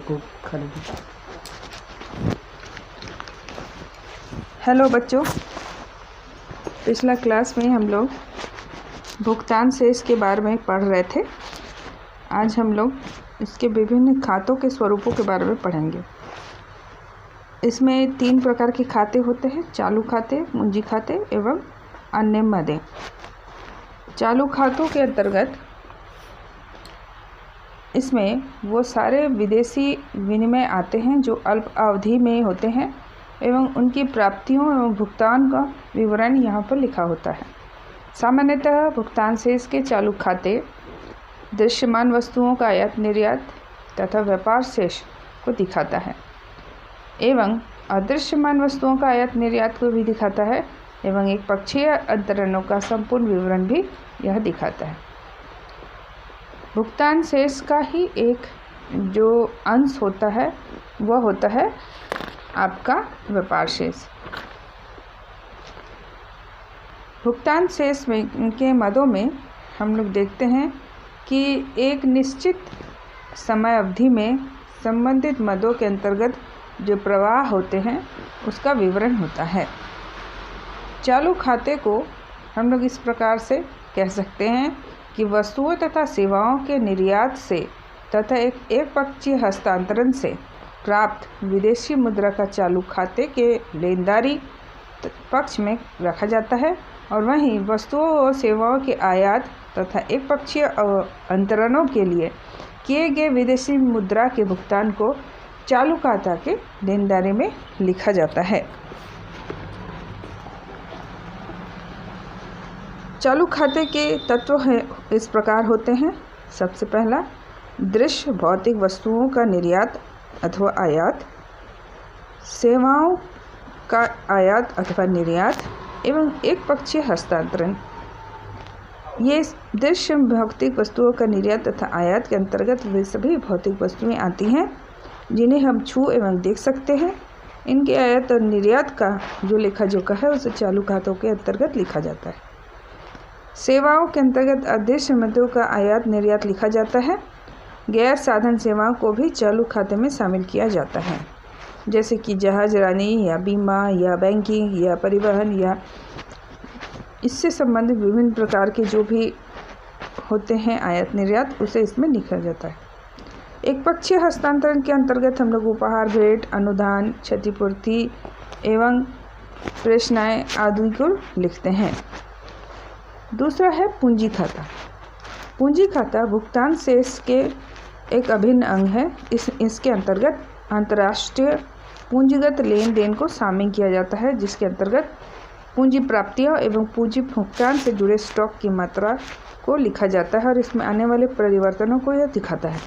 Hello बच्चों, पिछला class में हम लोग भुगतान शेष के बारे में पढ़ रहे थे। आज हम लोग इसके विभिन्न खातों के स्वरूपों के बारे में पढ़ेंगे। इसमें 3 प्रकार के खाते होते हैं: चालू खाते, पूंजी खाते एवं अन्य मदें। चालू खातों के अंतर्गत इसमें वो सारे विदेशी विनिमय आते हैं जो अल्प अवधि में होते हैं एवं उनकी प्राप्तियों एवं भुगतान का विवरण यहाँ पर लिखा होता है। सामान्यतः भुगतान शेष के चालू खाते दृश्यमान वस्तुओं का आयात निर्यात तथा व्यापार शेष को दिखाता है एवं अदृश्यमान वस्तुओं का आयात निर्यात को भी दिखाता है एवं एक पक्षीय अंतरणों का संपूर्ण विवरण भी यह दिखाता है। भुगतान शेष का ही एक जो अंश होता है वह होता है आपका व्यापार शेष। भुगतान शेष में के मदों में हम लोग देखते हैं कि एक निश्चित समय अवधि में संबंधित मदों के अंतर्गत जो प्रवाह होते हैं उसका विवरण होता है। चालू खाते को हम लोग इस प्रकार से कह सकते हैं कि वस्तुओं तथा सेवाओं के निर्यात से तथा एक पक्षीय हस्तांतरण से प्राप्त विदेशी मुद्रा का चालू खाते के लेनदारी पक्ष में रखा जाता है और वहीं वस्तुओं और सेवाओं के आयात तथा एक पक्षीय अंतरणों के लिए किए गए विदेशी मुद्रा के भुगतान को चालू खाता के लेनदारी में लिखा जाता है। चालू खाते के तत्व इस प्रकार होते हैं। सबसे पहला, दृश्य भौतिक वस्तुओं का निर्यात अथवा आयात, सेवाओं का आयात अथवा निर्यात एवं एक पक्षीय हस्तांतरण। ये दृश्य भौतिक वस्तुओं का निर्यात तथा आयात के अंतर्गत वे सभी भौतिक वस्तुएं आती हैं जिन्हें हम छू एवं देख सकते हैं। इनके आयात और निर्यात का जो लेखा जोखा है उसे चालू खातों के अंतर्गत लिखा जाता है। सेवाओं के अंतर्गत अदृश्य मदों का आयात निर्यात लिखा जाता है। गैर साधन सेवाओं को भी चालू खाते में शामिल किया जाता है, जैसे कि जहाजरानी या बीमा या बैंकिंग या परिवहन या इससे संबंधित विभिन्न प्रकार के जो भी होते हैं आयात निर्यात, उसे इसमें लिखा जाता है। एक पक्षीय हस्तांतरण के अंतर्गत हम लोग उपहार, भेंट, अनुदान, क्षतिपूर्ति एवं प्रेषणाएँ आदि को लिखते हैं। दूसरा है पूंजी खाता। पूंजी खाता भुगतान शेष के एक अभिन्न अंग है। इसके अंतर्गत अंतर्राष्ट्रीय पूंजीगत लेन देन को शामिल किया जाता है, जिसके अंतर्गत पूंजी प्राप्तियों एवं पूंजी भुगतान से जुड़े स्टॉक की मात्रा को लिखा जाता है और इसमें आने वाले परिवर्तनों को यह दिखाता है।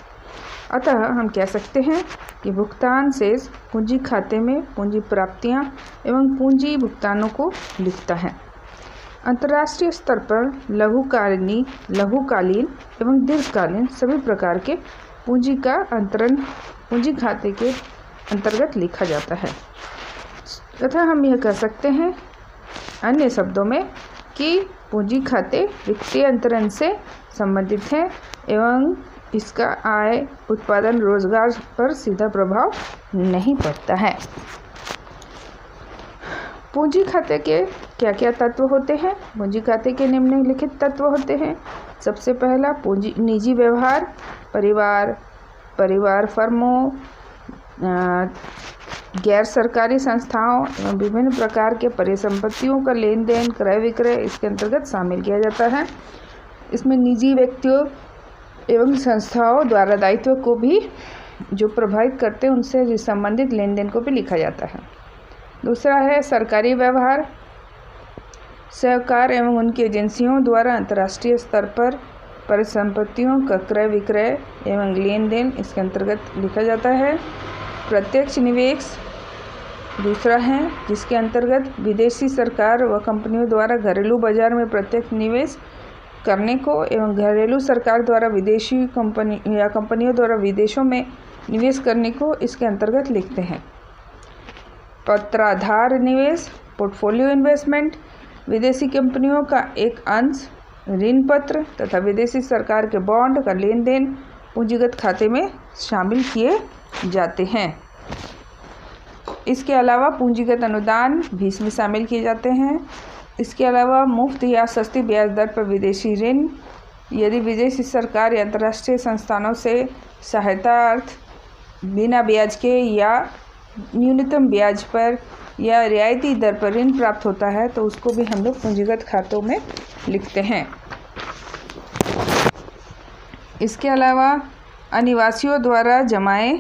अतः हम कह सकते हैं कि भुगतान शेष पूंजी खाते में पूंजी प्राप्तियां एवं पूंजी भुगतानों को लिखता है। अंतर्राष्ट्रीय स्तर पर लघुकालीन एवं दीर्घकालीन सभी प्रकार के पूंजी का अंतरण पूंजी खाते के अंतर्गत लिखा जाता है। तथा हम यह कह सकते हैं अन्य शब्दों में कि पूंजी खाते वित्तीय अंतरण से संबंधित हैं एवं इसका आय, उत्पादन, रोजगार पर सीधा प्रभाव नहीं पड़ता है। पूंजी खाते के क्या क्या तत्व होते हैं? पूंजी खाते के निम्नलिखित तत्व होते हैं। सबसे पहला, पूंजी निजी व्यवहार, परिवार फर्मों, गैर सरकारी संस्थाओं एवं विभिन्न प्रकार के परिसंपत्तियों का लेन देन, क्रय विक्रय इसके अंतर्गत शामिल किया जाता है। इसमें निजी व्यक्तियों एवं संस्थाओं द्वारा दायित्व को भी जो प्रभावित करते हैं उनसे संबंधित लेन देन को भी लिखा जाता है। दूसरा है सरकारी व्यवहार, सरकार एवं उनकी एजेंसियों द्वारा अंतर्राष्ट्रीय स्तर पर परिसंपत्तियों का क्रय विक्रय एवं लेन देन इसके अंतर्गत लिखा जाता है। प्रत्यक्ष निवेश दूसरा है, जिसके अंतर्गत विदेशी सरकार व कंपनियों द्वारा घरेलू बाजार में प्रत्यक्ष निवेश करने को एवं घरेलू सरकार द्वारा विदेशी कंपनी या कंपनियों द्वारा विदेशों में निवेश करने को इसके अंतर्गत लिखते हैं। पत्राधार निवेश, पोर्टफोलियो इन्वेस्टमेंट, विदेशी कंपनियों का एक अंश, ऋण पत्र तथा विदेशी सरकार के बॉन्ड का लेन देन पूंजीगत खाते में शामिल किए जाते हैं। इसके अलावा पूंजीगत अनुदान भी इसमें शामिल किए जाते हैं। इसके अलावा मुफ्त या सस्ती ब्याज दर पर विदेशी ऋण, यदि विदेशी सरकार या अंतर्राष्ट्रीय संस्थानों से सहायता अर्थ बिना ब्याज के या न्यूनतम ब्याज पर या रियायती दर पर ऋण प्राप्त होता है तो उसको भी हम लोग पूंजीगत खातों में लिखते हैं। इसके अलावा अनिवासियों द्वारा जमाए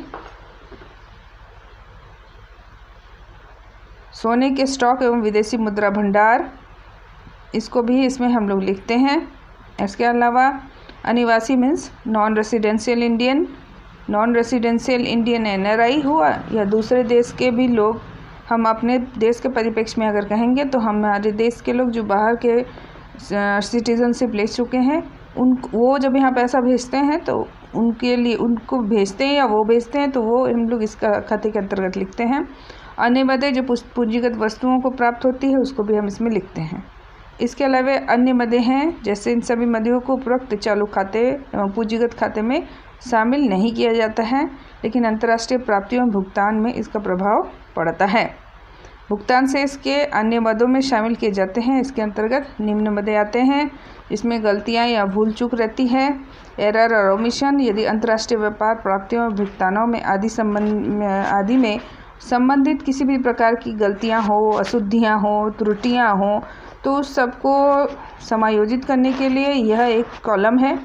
सोने के स्टॉक एवं विदेशी मुद्रा भंडार, इसको भी इसमें हम लोग लिखते हैं। इसके अलावा अनिवासी means non residential Indian NRI हुआ या दूसरे देश के भी लोग। हम अपने देश के परिप्रेक्ष्य में अगर कहेंगे तो हमारे देश के लोग जो बाहर के सिटीजनशिप ले चुके हैं वो जब यहाँ पैसा भेजते हैं तो उनके लिए उनको भेजते हैं या वो भेजते हैं तो वो हम लोग इसका खाते के अंतर्गत लिखते हैं। अन्य मदें जो पूंजीगत वस्तुओं को प्राप्त होती है उसको भी हम इसमें लिखते हैं। इसके अलावा अन्य मदें हैं, जैसे इन सभी मदों को उपरोक्त चालू खाते एवं पूंजीगत खाते में शामिल नहीं किया जाता है, लेकिन अंतर्राष्ट्रीय प्राप्तियों में भुगतान में इसका प्रभाव पड़ता है। भुगतान से इसके अन्य मदों में शामिल किए जाते हैं। इसके अंतर्गत निम्न मदें आते हैं, इसमें गलतियां या भूल चूक रहती है, एरर और ओमिशन, यदि अंतर्राष्ट्रीय व्यापार प्राप्तियों और भुगतानों में आदि में संबंधित किसी भी प्रकार की गलतियां हो, अशुद्धियां हो, त्रुटियां हो तो उस सबको समायोजित करने के लिए यह एक कॉलम है।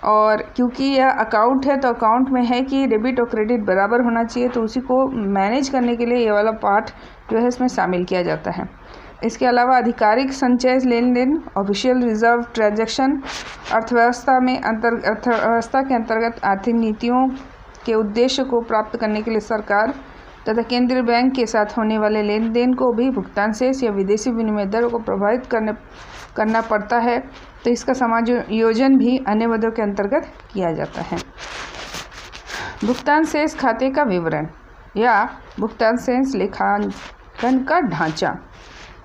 और क्योंकि यह अकाउंट है तो अकाउंट में है कि डेबिट और क्रेडिट बराबर होना चाहिए, तो उसी को मैनेज करने के लिए ये वाला पार्ट जो है इसमें शामिल किया जाता है। इसके अलावा आधिकारिक संचय लेन देन, ऑफिशियल रिजर्व ट्रांजैक्शन, अर्थव्यवस्था के अंतर्गत आर्थिक नीतियों के उद्देश्य को प्राप्त करने के लिए सरकार तथा केंद्रीय बैंक के साथ होने वाले लेन देन को भी भुगतान शेष या विदेशी विनिमय दर को प्रभावित करना पड़ता है, तो इसका समायोजन भी अन्य मदों के अंतर्गत किया जाता है। भुगतान शेष खाते का विवरण या भुगतान शेष लेखांकन का ढांचा,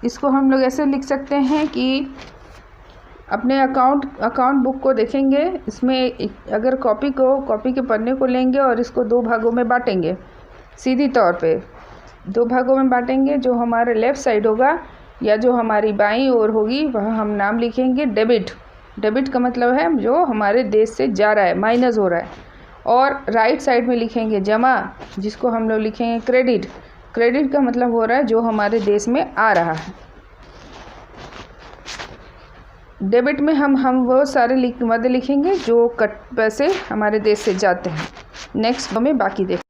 इसको हम लोग ऐसे लिख सकते हैं कि अपने अकाउंट बुक को देखेंगे, इसमें अगर कॉपी के पन्ने को लेंगे और इसको दो भागों में बांटेंगे, सीधी तौर पे दो भागों में बांटेंगे। जो हमारा लेफ़्ट साइड होगा या जो हमारी बाईं ओर होगी वह हम नाम लिखेंगे डेबिट का मतलब है जो हमारे देश से जा रहा है, माइनस हो रहा है। और राइट साइड में लिखेंगे जमा, जिसको हम लोग लिखेंगे क्रेडिट का मतलब हो रहा है जो हमारे देश में आ रहा है। डेबिट में हम वो सारे मद लिखेंगे जो पैसे हमारे देश से जाते हैं। नेक्स्ट हमें बाकी देख